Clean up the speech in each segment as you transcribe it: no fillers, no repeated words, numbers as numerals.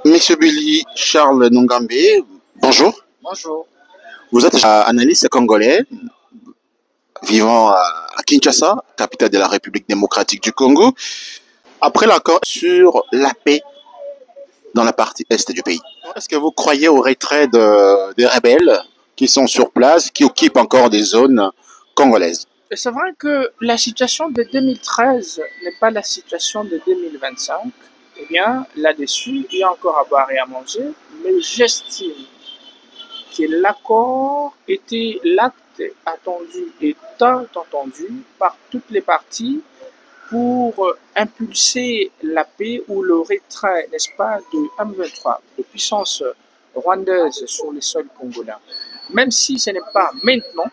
Monsieur Billy Charles Nongambé, bonjour. Bonjour. Vous êtes analyste congolais vivant à Kinshasa, capitale de la République démocratique du Congo, après l'accord sur la paix dans la partie est du pays. Est-ce que vous croyez au retrait des rebelles qui sont sur place, qui occupent encore des zones congolaises? C'est vrai que la situation de 2013 n'est pas la situation de 2025. Eh bien, là-dessus, il y a encore à boire et à manger, mais j'estime que l'accord était l'acte attendu et tant entendu par toutes les parties pour impulser la paix ou le retrait, n'est-ce pas, de M23, de puissance rwandaise sur les sols congolais. Même si ce n'est pas maintenant,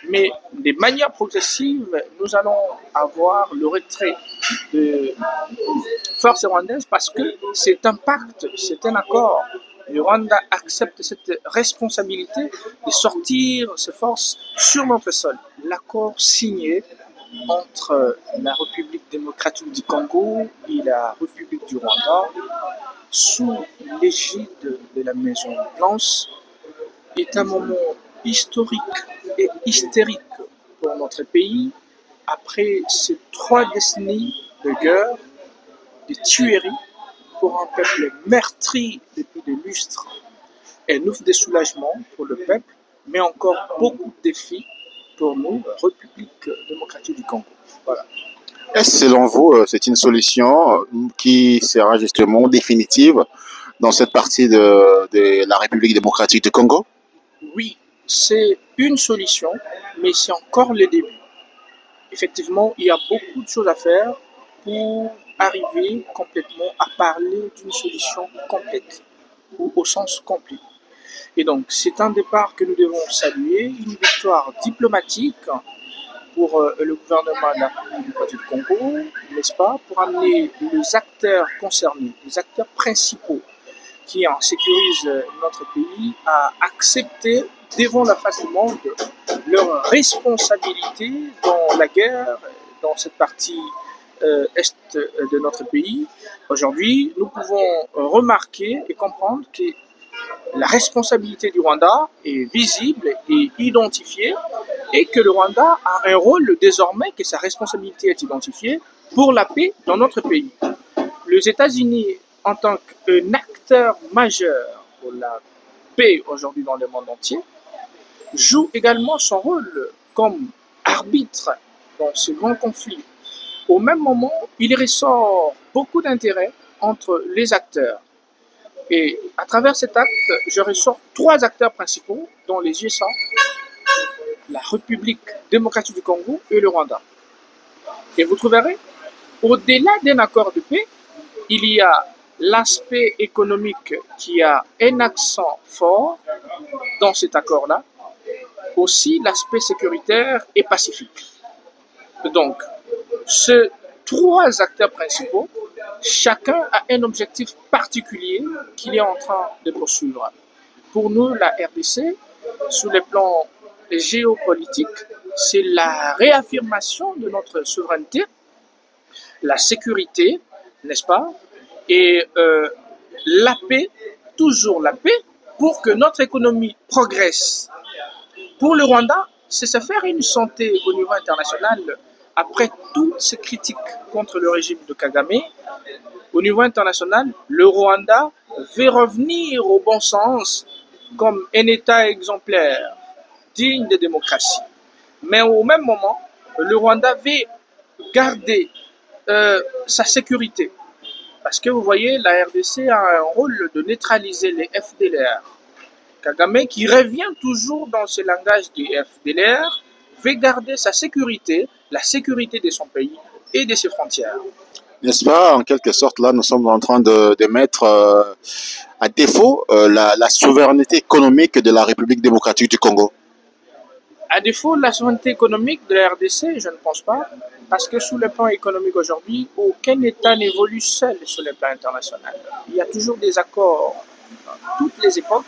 mais de manière progressive, nous allons avoir le retrait de forces rwandaises parce que c'est un pacte, c'est un accord. Le Rwanda accepte cette responsabilité de sortir ses forces sur notre sol. L'accord signé entre la République démocratique du Congo et la République du Rwanda, sous l'égide de la Maison Blanche, est un moment historique et hystérique pour notre pays après ces 3 décennies de guerre, de tueries pour un peuple meurtri depuis des lustres, un ouf de soulagement pour le peuple, mais encore beaucoup de défis pour nous, République démocratique du Congo. Voilà. Est-ce selon vous, c'est une solution qui sera justement définitive dans cette partie de la République démocratique du Congo? Oui, c'est une solution, mais c'est encore le début. Effectivement, il y a beaucoup de choses à faire pour arriver complètement à parler d'une solution complète ou au sens complet. Et donc, c'est un départ que nous devons saluer, une victoire diplomatique pour le gouvernement de la République démocratique du Congo, n'est-ce pas, pour amener les acteurs concernés, les acteurs principaux qui en sécurisent notre pays à accepter devant la face du monde leur responsabilité dans la guerre, dans cette partie est de notre pays. Aujourd'hui, nous pouvons remarquer et comprendre que la responsabilité du Rwanda est visible et identifiée et que le Rwanda a un rôle désormais, que sa responsabilité est identifiée pour la paix dans notre pays. Les États-Unis, en tant qu'un acteur majeur pour la paix aujourd'hui dans le monde entier, joue également son rôle comme arbitre dans ce grand conflit. Au même moment, il ressort beaucoup d'intérêt entre les acteurs. Et à travers cet acte, je ressors 3 acteurs principaux, dont les USA, la République démocratique du Congo et le Rwanda. Et vous trouverez, au-delà d'un accord de paix, il y a l'aspect économique qui a un accent fort dans cet accord-là, aussi l'aspect sécuritaire et pacifique. Donc, ces 3 acteurs principaux, chacun a un objectif particulier qu'il est en train de poursuivre. Pour nous, la RDC, sur le plan géopolitique, c'est la réaffirmation de notre souveraineté, la sécurité, n'est-ce pas, et la paix, toujours la paix, pour que notre économie progresse. Pour le Rwanda, c'est se faire une santé au niveau international. Après toutes ces critiques contre le régime de Kagame, au niveau international, le Rwanda veut revenir au bon sens comme un État exemplaire, digne de démocratie. Mais au même moment, le Rwanda veut garder sa sécurité. Parce que vous voyez, la RDC a un rôle de neutraliser les FDLR. Kagame, qui revient toujours dans ce langage des FDLR, veut garder sa sécurité, la sécurité de son pays et de ses frontières. N'est-ce pas, en quelque sorte, là, nous sommes en train de mettre à défaut la souveraineté économique de la République démocratique du Congo? À défaut de la souveraineté économique de la RDC, je ne pense pas, parce que sous le plan économique aujourd'hui, aucun État n'évolue seul sur le plan international. Il y a toujours des accords dans toutes les époques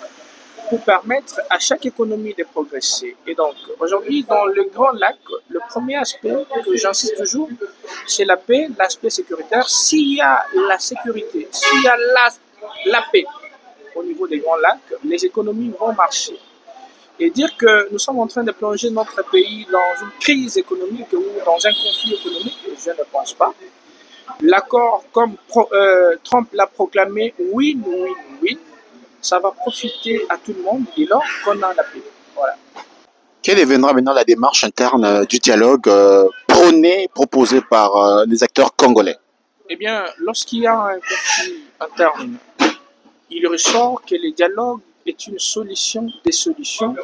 pour permettre à chaque économie de progresser. Et donc, aujourd'hui, dans le Grand Lac, le premier aspect que j'insiste toujours, c'est la paix, l'aspect sécuritaire. S'il y a la sécurité, s'il y a la la paix au niveau des Grands Lacs, les économies vont marcher. Et dire que nous sommes en train de plonger notre pays dans une crise économique ou dans un conflit économique, je ne pense pas. L'accord, comme Trump l'a proclamé, win-win-win, ça va profiter à tout le monde dès lors qu'on a la paix. Voilà. Quelle deviendra maintenant la démarche interne du dialogue proposé par les acteurs congolais? Eh bien, lorsqu'il y a un conflit interne, il ressort que le dialogue est une solution des solutions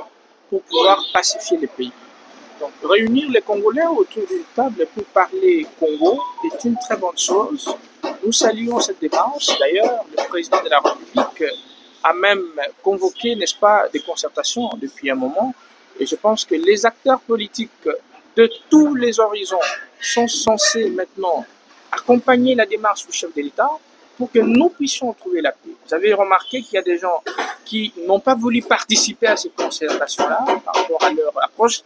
pour pouvoir pacifier le pays. Donc, réunir les Congolais autour d'une table pour parler Congo est une très bonne chose. Nous saluons cette démarche. D'ailleurs, le président de la République a même convoqué, n'est-ce pas, des concertations depuis un moment. Et je pense que les acteurs politiques de tous les horizons sont censés maintenant accompagner la démarche du chef de l'État pour que nous puissions trouver la paix. Vous avez remarqué qu'il y a des gens qui n'ont pas voulu participer à ces concertations-là par rapport à leur approche,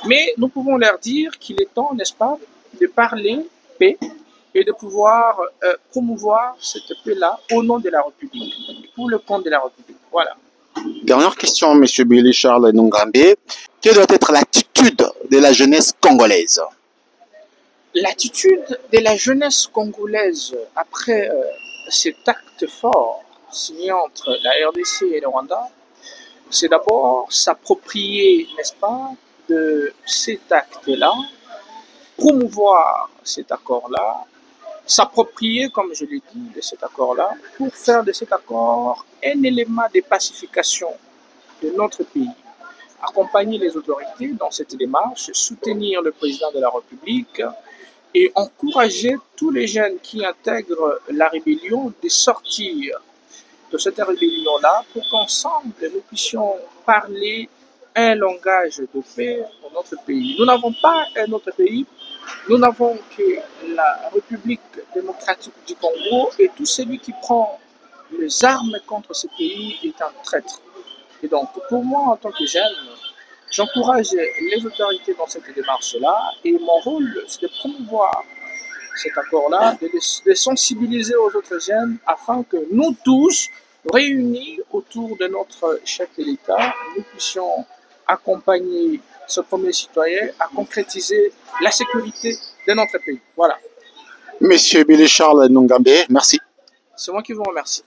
mais nous pouvons leur dire qu'il est temps, n'est-ce pas, de parler paix et de pouvoir promouvoir cette paix-là au nom de la République, pour le compte de la République. Voilà. Dernière question, M. Billy Charles Nungambe. Quelle doit être l'attitude de la jeunesse congolaise? L'attitude de la jeunesse congolaise après cet acte fort signé entre la RDC et le Rwanda, c'est d'abord s'approprier, n'est-ce pas, de cet acte-là, promouvoir cet accord-là, s'approprier, comme je l'ai dit, de cet accord-là, pour faire de cet accord un élément de pacification de notre pays. Accompagner les autorités dans cette démarche, soutenir le président de la République et encourager tous les jeunes qui intègrent la rébellion de sortir de cette rébellion-là pour qu'ensemble nous puissions parler un langage de paix dans notre pays. Nous n'avons pas un autre pays, nous n'avons que la République démocratique du Congo et tout celui qui prend les armes contre ce pays est un traître. Et donc pour moi en tant que jeune, j'encourage les autorités dans cette démarche-là et mon rôle c'est de promouvoir cet accord-là, de sensibiliser aux autres jeunes afin que nous tous, réunis autour de notre chef de l'État, nous puissions accompagner ce premier citoyen à concrétiser la sécurité de notre pays. Voilà. Monsieur Billy Charles Nungambe, merci. C'est moi qui vous remercie.